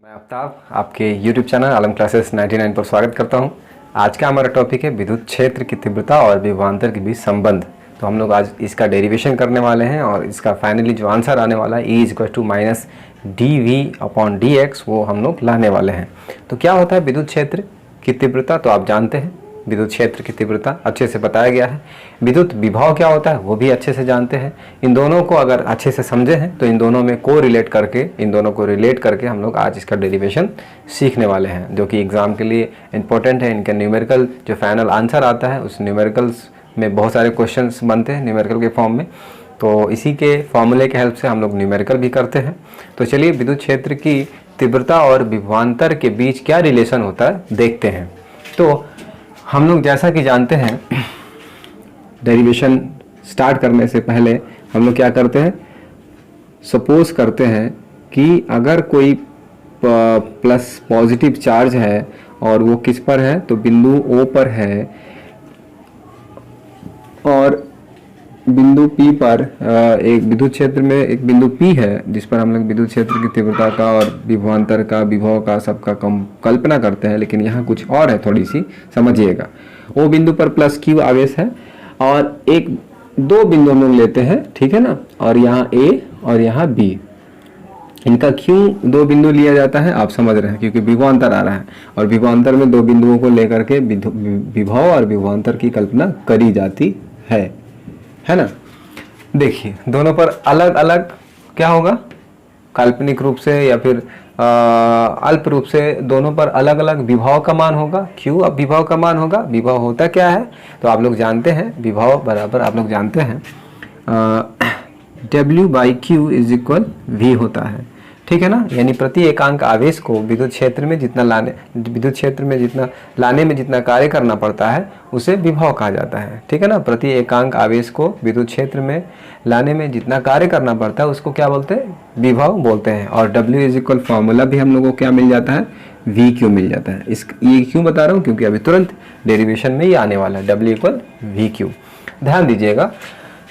मैं आफ्ताब आपके YouTube channel आलम classes 99 पर स्वागत करता हूं। आज का हमारा टॉपिक है विद्युत क्षेत्र की तीव्रता और विभवांतर के बीच संबंध। तो हम लोग आज इसका डेरिवेशन करने वाले हैं और इसका फाइनली जो आंसर आने वाला है E = -dV/dx वो हम लोग लाने वाले हैं। तो क्या होता है विद्युत क्षेत्र की तीव्रता, तो आप जानते हैं विद्युत क्षेत्र की तीव्रता अच्छे से बताया गया है। विद्युत विभव क्या होता है वो भी अच्छे से जानते हैं। इन दोनों को अगर अच्छे से समझे हैं तो इन दोनों को रिलेट करके हम लोग आज इसका डेरिवेशन सीखने वाले हैं, जो कि एग्ज़ाम के लिए इम्पोर्टेंट है। इनका न्यूमेरिकल जो फाइनल आंसर आता है उस न्यूमेरिकल्स में बहुत सारे क्वेश्चंस बनते हैं न्यूमेरिकल के फॉर्म में, तो इसी के फॉर्मूले के हेल्प से हम लोग न्यूमेरिकल भी करते हैं। तो चलिए विद्युत क्षेत्र की तीव्रता और विभवांतर के बीच क्या रिलेशन होता है देखते हैं। तो हम लोग जैसा कि जानते हैं डेरिवेशन स्टार्ट करने से पहले हम लोग क्या करते हैं, सपोज करते हैं कि अगर कोई प्लस पॉजिटिव चार्ज है और वो किस पर है, तो बिंदु O पर है और बिंदु P पर एक विद्युत क्षेत्र में एक बिंदु P है जिस पर हम लोग विद्युत क्षेत्र की तीव्रता का और विभवांतर का विभव का सबका कल्पना करते हैं, लेकिन यहाँ कुछ और है, थोड़ी सी समझिएगा। वो बिंदु पर प्लस Q आवेश है और एक दो बिंदु हम लोग लेते हैं, ठीक है ना, और यहाँ A और यहाँ B। इनका क्यों दो बिंदु लिया जाता है आप समझ रहे हैं, क्योंकि विभवांतर आ रहा है और विभवांतर में दो बिंदुओं को लेकर के विभव और विभवांतर की कल्पना करी जाती है ना। देखिए दोनों पर अलग अलग क्या होगा, काल्पनिक रूप से या फिर अल्प रूप से दोनों पर अलग अलग विभव का मान होगा। क्यों अब विभव का मान होगा, विभव होता क्या है तो आप लोग जानते हैं, विभव बराबर आप लोग जानते हैं W/Q = V होता है, ठीक है ना। यानी प्रति एकांक आवेश को विद्युत क्षेत्र में जितना लाने में जितना कार्य करना पड़ता है उसे विभव कहा जाता है, ठीक है ना। प्रति एकांक आवेश को विद्युत क्षेत्र में लाने में जितना कार्य करना पड़ता है उसको क्या बोलते हैं, विभव बोलते हैं। और W फॉर्मूला भी हम लोगों को क्या मिल जाता है, VQ मिल जाता है। ये क्यों बता रहा हूँ, क्योंकि अभी तुरंत डेरिवेशन में ही आने वाला है W = VQ। ध्यान दीजिएगा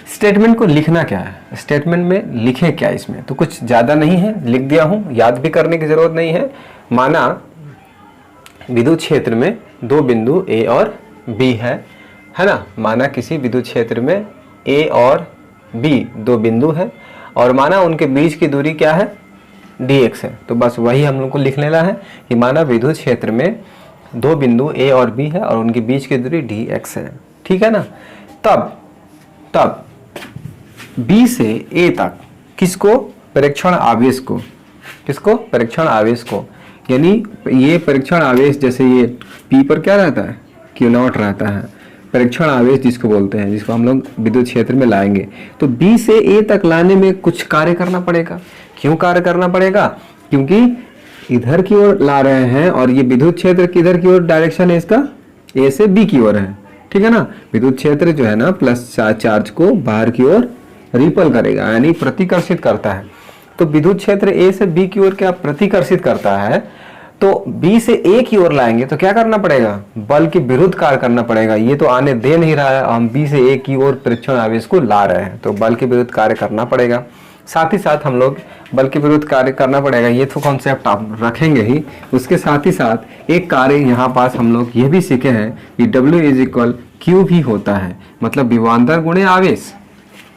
स्टेटमेंट को लिखना क्या है, स्टेटमेंट में लिखे क्या इसमें, तो कुछ ज़्यादा नहीं है, लिख दिया हूँ, याद भी करने की ज़रूरत नहीं है। माना विद्युत क्षेत्र में दो बिंदु A और B है ना। माना किसी विद्युत क्षेत्र में A और B दो बिंदु है और माना उनके बीच की दूरी क्या है, dx है। तो बस वही हम लोग को लिख लेना है कि माना विद्युत क्षेत्र में दो बिंदु A और B है और उनके बीच की दूरी dx है, ठीक है ना। तब B से A तक किसको, परीक्षण आवेश को, किसको, परीक्षण आवेश को, यानी ये परीक्षण आवेश जैसे ये P पर क्या रहता है, Q0 रहता है, परीक्षण आवेश जिसको बोलते हैं, जिसको हम लोग विद्युत क्षेत्र में लाएंगे। तो B से A तक लाने में कुछ कार्य करना पड़ेगा। क्यों कार्य करना पड़ेगा, क्योंकि इधर की ओर ला रहे हैं और ये विद्युत क्षेत्र किधर की ओर डायरेक्शन है इसका, A से B की ओर है, ठीक है ना। विद्युत क्षेत्र जो है ना प्लस चार्ज को बाहर की ओर रिपल करेगा, यानी प्रतिकर्षित करता है। तो विद्युत क्षेत्र A से B की ओर क्या प्रतिकर्षित करता है, तो B से A की ओर लाएंगे तो क्या करना पड़ेगा, बल के विरुद्ध कार्य करना पड़ेगा। ये तो आने दे नहीं रहा है, हम B से A की ओर परीक्षण आवेश को ला रहे हैं, तो बल के विरुद्ध कार्य करना पड़ेगा। साथ ही साथ हम लोग बल के विरुद्ध कार्य करना पड़ेगा, ये तो कॉन्सेप्ट आप रखेंगे ही। उसके साथ ही साथ एक कार्य यहाँ पास हम लोग ये भी सीखे हैं कि W = Q भी होता है, मतलब विभवांतर गुणे आवेश।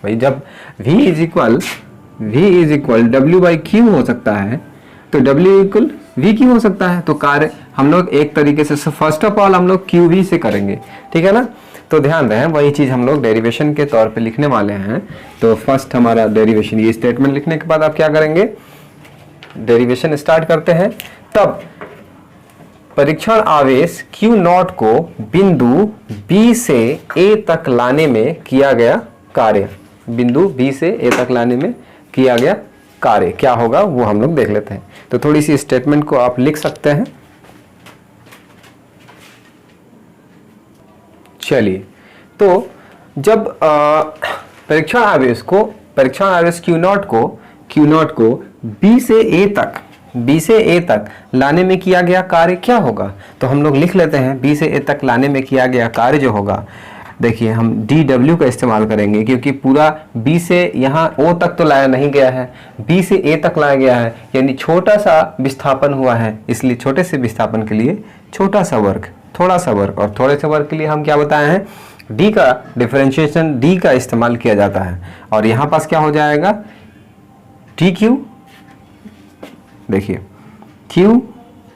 भाई जब V = W/Q हो सकता है तो W = VQ हो सकता है। तो कार्य हम लोग एक तरीके से फर्स्ट ऑफ ऑल हम लोग QV से करेंगे, ठीक है ना। तो ध्यान रहे वही चीज़ हम लोग डेरिवेशन के तौर पे लिखने वाले हैं। तो फर्स्ट हमारा डेरिवेशन, ये स्टेटमेंट लिखने के बाद आप क्या करेंगे, डेरिवेशन स्टार्ट करते हैं। तब परीक्षण आवेश Q0 को बिंदु B से A तक लाने में किया गया कार्य, बिंदु B से A तक लाने में किया गया कार्य क्या होगा वो हम लोग देख लेते हैं। तो थोड़ी सी स्टेटमेंट को आप लिख सकते हैं। चलिए, तो जब परीक्षण आवेश Q0 को B से A तक लाने में किया गया कार्य क्या होगा, तो हम लोग लिख लेते हैं B से A तक लाने में किया गया कार्य जो होगा देखिए हम डी डब्ल्यू का इस्तेमाल करेंगे क्योंकि पूरा बी से यहाँ ओ तक तो लाया नहीं गया है, बी से ए तक लाया गया है, यानी छोटा सा विस्थापन हुआ है, इसलिए छोटे से विस्थापन के लिए छोटा सा वर्ग, थोड़ा सा वर्ग, और थोड़े से वर्ग के लिए हम क्या बताए हैं, डी का डिफरेंशिएशन डी का इस्तेमाल किया जाता है। और यहाँ पास क्या हो जाएगा, टी क्यू, देखिए क्यू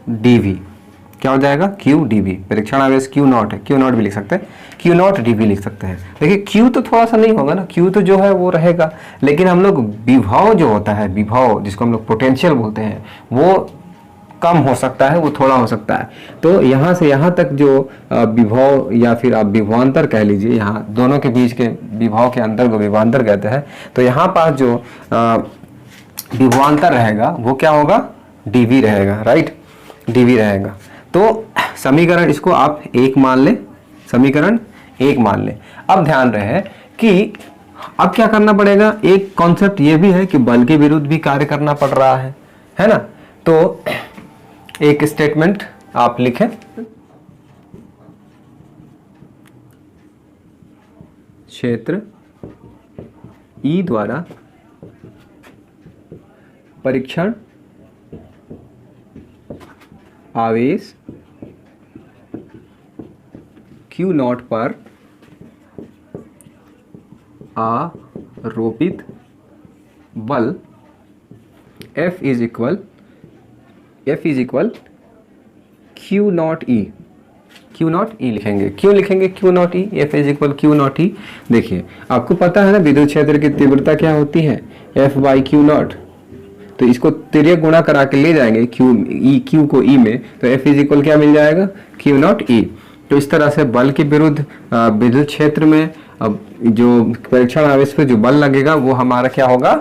डी वी क्या हो जाएगा, क्यू डी वी, परीक्षण आवेश क्यू नॉट है, क्यू नॉट भी लिख सकते हैं, क्यू नॉट डी वी लिख सकते हैं। देखिए क्यू तो थोड़ा सा नहीं होगा ना, क्यू तो जो है वो रहेगा, लेकिन हम लोग विभव जो होता है, विभव जिसको हम लोग पोटेंशियल बोलते हैं, वो कम हो सकता है, वो थोड़ा हो सकता है। तो यहाँ से यहाँ तक जो विभव या फिर आप विभवांतर कह लीजिए, यहाँ दोनों के बीच के विभव के अंतर को विभवांतर कहते हैं। तो यहाँ पास जो विभवांतर रहेगा वो क्या होगा, डीवी रहेगा, राइट, डीवी रहेगा। तो समीकरण इसको आप एक मान लें, समीकरण एक मान लें। अब ध्यान रहे कि अब क्या करना पड़ेगा, एक कॉन्सेप्ट ये भी है कि बल के विरुद्ध भी कार्य करना पड़ रहा है ना। तो एक स्टेटमेंट आप लिखें, क्षेत्र ई द्वारा परीक्षण आवेश Q नॉट पर आरोपित बल F is equal Q naught E, Q naught E लिखेंगे। क्यों लिखेंगे Q naught E, F is equal Q naught E. देखिए आपको पता है ना विद्युत क्षेत्र की तीव्रता क्या होती है, F बाई Q नॉट। तो इसको तिर्यक गुणा करा के ले जाएंगे Q को E में, तो F इज इक्वल क्या मिल जाएगा, Q नॉट E। तो इस तरह से बल के विरुद्ध विद्युत क्षेत्र में अब जो परीक्षण आवेश पे जो बल लगेगा वो हमारा क्या होगा,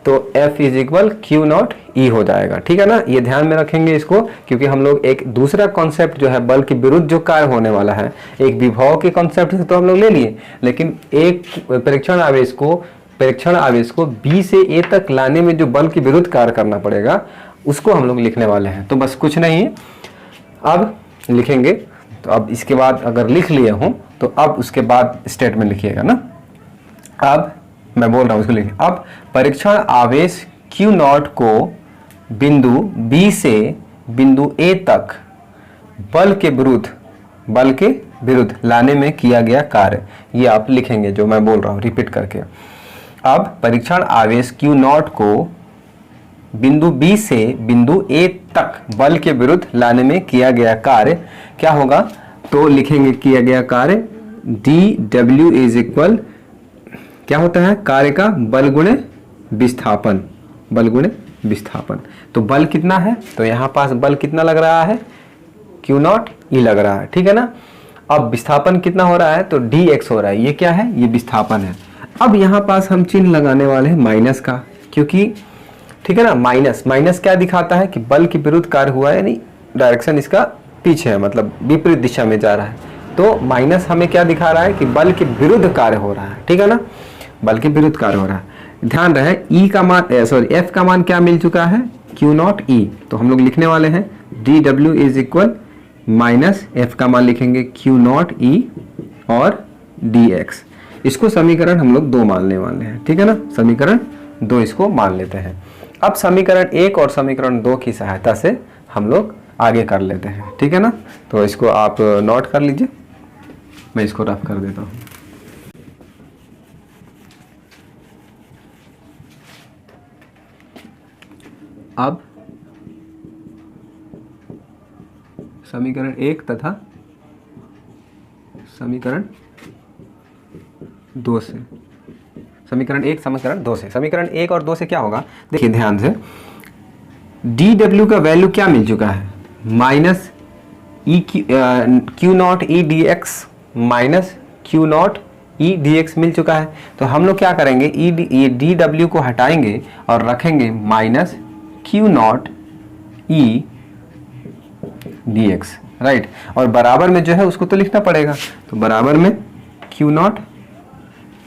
तो F is equal Q not E हो जाएगा। ठीक है ना, ये ध्यान में रखेंगे इसको, क्योंकि हम लोग एक दूसरा कॉन्सेप्ट जो है बल के विरुद्ध जो कार्य होने वाला है, एक विभव के कॉन्सेप्ट से तो हम लोग ले लिए, लेकिन एक परीक्षण आवेश को B से A तक लाने में जो बल के विरुद्ध कार्य करना पड़ेगा उसको हम लोग लिखने वाले हैं। तो बस कुछ नहीं, अब लिखेंगे। तो अब इसके बाद अगर लिख लिए हों तो अब उसके बाद स्टेटमेंट लिखिएगा ना। अब मैं बोल रहा हूँ उसको लिखिए। अब परीक्षण आवेश Q नॉट को बिंदु B से बिंदु A तक बल के विरुद्ध लाने में किया गया कार्य, ये आप लिखेंगे जो मैं बोल रहा हूँ रिपीट करके। अब परीक्षण आवेश Q नॉट को बिंदु B से बिंदु A तक बल के विरुद्ध लाने में किया गया कार्य क्या होगा, तो लिखेंगे किया गया कार्य dW इज इक्वल क्या होता है, कार्य का बल गुणे विस्थापन, बल गुणे विस्थापन। तो बल कितना है, तो यहाँ पास बल कितना लग रहा है, Q नॉट E लग रहा है। ठीक है ना। अब विस्थापन कितना हो रहा है, तो dx हो रहा है। ये क्या है, ये विस्थापन है। अब यहाँ पास हम चिन्ह लगाने वाले हैं माइनस का, क्योंकि ठीक है ना, माइनस क्या दिखाता है कि बल के विरुद्ध कार्य हुआ है, यानी डायरेक्शन इसका पीछे है, मतलब विपरीत दिशा में जा रहा है। तो माइनस हमें क्या दिखा रहा है कि बल के विरुद्ध कार्य हो रहा है। ठीक है ना, बल के विरुद्ध कार्य हो रहा है। ध्यान रहे E का मान F का मान क्या मिल चुका है, Q नॉट E। तो हम लोग लिखने वाले हैं dW is equal minus F का मान लिखेंगे Q नॉट E और dx। इसको समीकरण हम लोग 2 मानने वाले हैं। ठीक है ना, समीकरण 2 इसको मान लेते हैं। अब समीकरण 1 और समीकरण 2 की सहायता से हम लोग आगे कर लेते हैं। ठीक है ना, तो इसको आप नोट कर लीजिए, मैं इसको रफ कर देता हूँ। अब समीकरण 1 तथा समीकरण 2 से, समीकरण 1 समीकरण 2 से, समीकरण 1 और 2 से क्या होगा, देखिए ध्यान से, dW का वैल्यू क्या मिल चुका है, minus Q not E dx minus Q not E dx मिल चुका है। तो हम लोग क्या करेंगे, ये dW को हटाएंगे और रखेंगे minus Q not E dx, right. और बराबर में जो है उसको तो लिखना पड़ेगा, तो बराबर में Q नॉट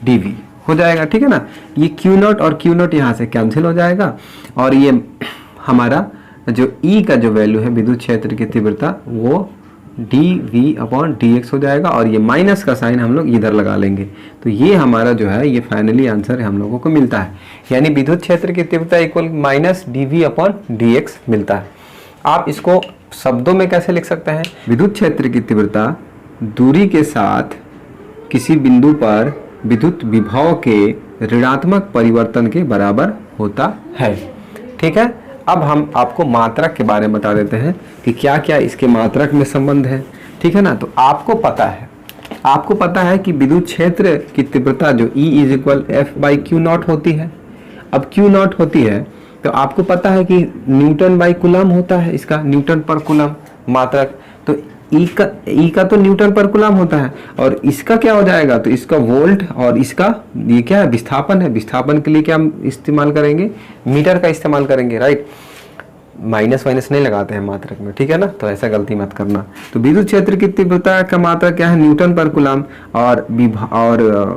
dV हो जाएगा। ठीक है ना, ये Q नॉट और Q नॉट यहाँ से कैंसिल हो जाएगा, और ये हमारा जो E का जो वैल्यू है विद्युत क्षेत्र की तीव्रता वो dv/dx हो जाएगा और ये माइनस का साइन हम लोग इधर लगा लेंगे। तो ये हमारा जो है ये फाइनली आंसर हम लोगों को मिलता है, यानी विद्युत क्षेत्र की तीव्रता इक्वल -dv/dx मिलता है। आप इसको शब्दों में कैसे लिख सकते हैं? विद्युत क्षेत्र की तीव्रता दूरी के साथ किसी बिंदु पर विद्युत विभव के ऋणात्मक परिवर्तन के बराबर होता है। ठीक है, अब हम आपको मात्रक के बारे में बता देते हैं कि क्या क्या इसके मात्रक में संबंध है। ठीक है ना, तो आपको पता है कि विद्युत क्षेत्र की तीव्रता जो E = F/Q0 होती है। अब Q0 होती है तो आपको पता है कि न्यूटन/कूलम होता है, इसका न्यूटन पर कूलम मात्रक। तो E का तो न्यूटन पर कूलम होता है और इसका क्या हो जाएगा, तो इसका वोल्ट और इसका ये क्या है, विस्थापन है। विस्थापन के लिए क्या हम इस्तेमाल करेंगे, मीटर का इस्तेमाल करेंगे, राइट। माइनस नहीं लगाते हैं मात्रक में, ठीक है ना, तो ऐसा गलती मत करना। तो विद्युत क्षेत्र की तीव्रता का मात्रक क्या है, न्यूटन पर कूलम, और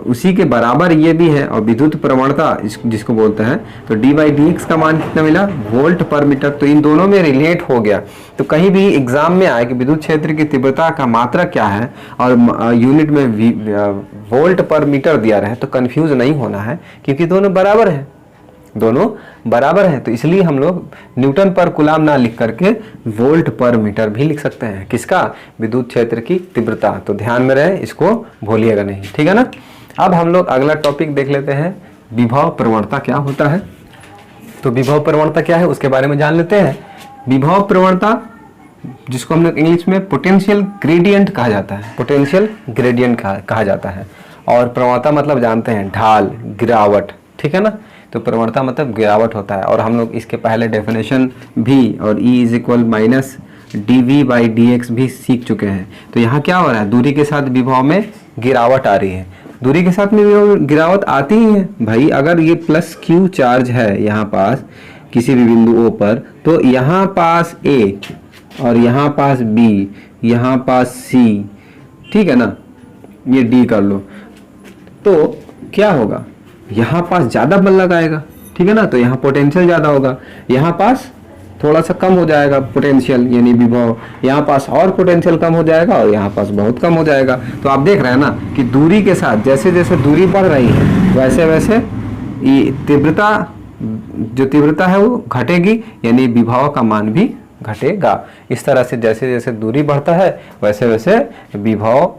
उसी के बराबर ये भी है। और विद्युत प्रवणता जिसको बोलते हैं, तो d/dx का मान कितना मिला, वोल्ट पर मीटर। तो इन दोनों में रिलेट हो गया। तो कहीं भी एग्जाम में आए कि विद्युत क्षेत्र की तीव्रता का मात्रक क्या है और यूनिट में वोल्ट पर मीटर दिया रहे, तो कंफ्यूज नहीं होना है, क्योंकि दोनों बराबर है, दोनों बराबर हैं। तो इसलिए हम लोग न्यूटन पर कूलम ना लिख करके वोल्ट पर मीटर भी लिख सकते हैं। किसका, विद्युत क्षेत्र की तीव्रता। तो ध्यान में रहे, इसको भूलिएगा नहीं, ठीक है ना। अब हम लोग अगला टॉपिक देख लेते हैं, विभव प्रवणता क्या होता है। तो विभव प्रवणता क्या है उसके बारे में जान लेते हैं। विभव प्रवणता, जिसको हम लोग इंग्लिश में पोटेंशियल ग्रेडियंट कहा जाता है, पोटेंशियल ग्रेडियंट कहा जाता है। और प्रवणता मतलब जानते हैं, ढाल, गिरावट, ठीक है ना। तो प्रवणता मतलब गिरावट होता है, और हम लोग इसके पहले डेफिनेशन भी और E = -dv/dx भी सीख चुके हैं। तो यहाँ क्या हो रहा है, दूरी के साथ विभव में गिरावट आ रही है। दूरी के साथ में गिरावट आती ही है भाई। अगर ये +Q चार्ज है यहाँ पास किसी भी बिंदु O पर, तो यहाँ पास A और यहाँ पास B, यहाँ पास C, ठीक है ना, ये D कर लो, तो क्या होगा, यहाँ पास ज़्यादा बल लगाएगा, ठीक है ना। तो यहाँ पोटेंशियल ज़्यादा होगा, यहाँ पास थोड़ा सा कम हो जाएगा पोटेंशियल यानी विभव, यहाँ पास और पोटेंशियल कम हो जाएगा और यहाँ पास बहुत कम हो जाएगा। तो आप देख रहे हैं ना कि दूरी के साथ जैसे जैसे दूरी बढ़ रही है वैसे वैसे ये तीव्रता है वो घटेगी, यानी विभव का मान भी घटेगा। इस तरह से जैसे जैसे दूरी बढ़ता है वैसे वैसे विभव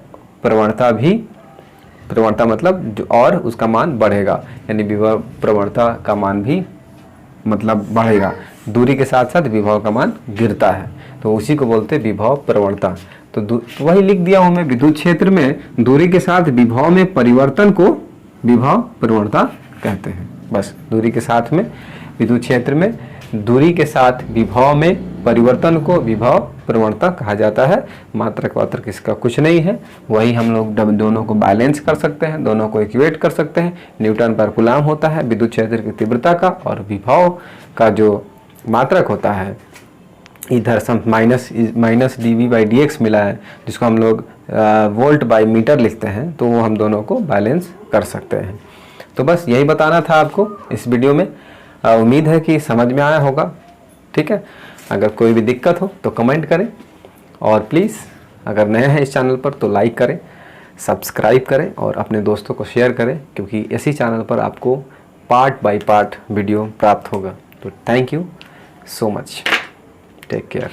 प्रवणता मतलब और उसका मान बढ़ेगा, यानी विभव प्रवणता का मान भी मतलब बढ़ेगा। दूरी के साथ साथ विभव का मान गिरता है, तो उसी को बोलते हैं विभव प्रवणता। तो वही लिख दिया हूं मैं, विद्युत क्षेत्र में दूरी के साथ विभव में परिवर्तन को विभव प्रवणता कहते हैं। बस, दूरी के साथ में विद्युत क्षेत्र में दूरी के साथ विभव में परिवर्तन को विभव प्रवणता कहा जाता है। मात्रक वात्रक इसका कुछ नहीं है, वही हम लोग दोनों को बैलेंस कर सकते हैं, दोनों को इक्वेट कर सकते हैं। न्यूटन पर कूलम होता है विद्युत क्षेत्र की तीव्रता का, और विभव का जो मात्रक होता है इधर सम -dv/dx मिला है, जिसको हम लोग वोल्ट/मीटर लिखते हैं, तो वो हम दोनों को बैलेंस कर सकते हैं। तो बस यही बताना था आपको इस वीडियो में। उम्मीद है कि समझ में आया होगा, ठीक है। अगर कोई भी दिक्कत हो तो कमेंट करें, और प्लीज़ अगर नए हैं इस चैनल पर तो लाइक करें, सब्सक्राइब करें और अपने दोस्तों को शेयर करें, क्योंकि इसी चैनल पर आपको पार्ट बाय पार्ट वीडियो प्राप्त होगा। तो thank you so much, take care.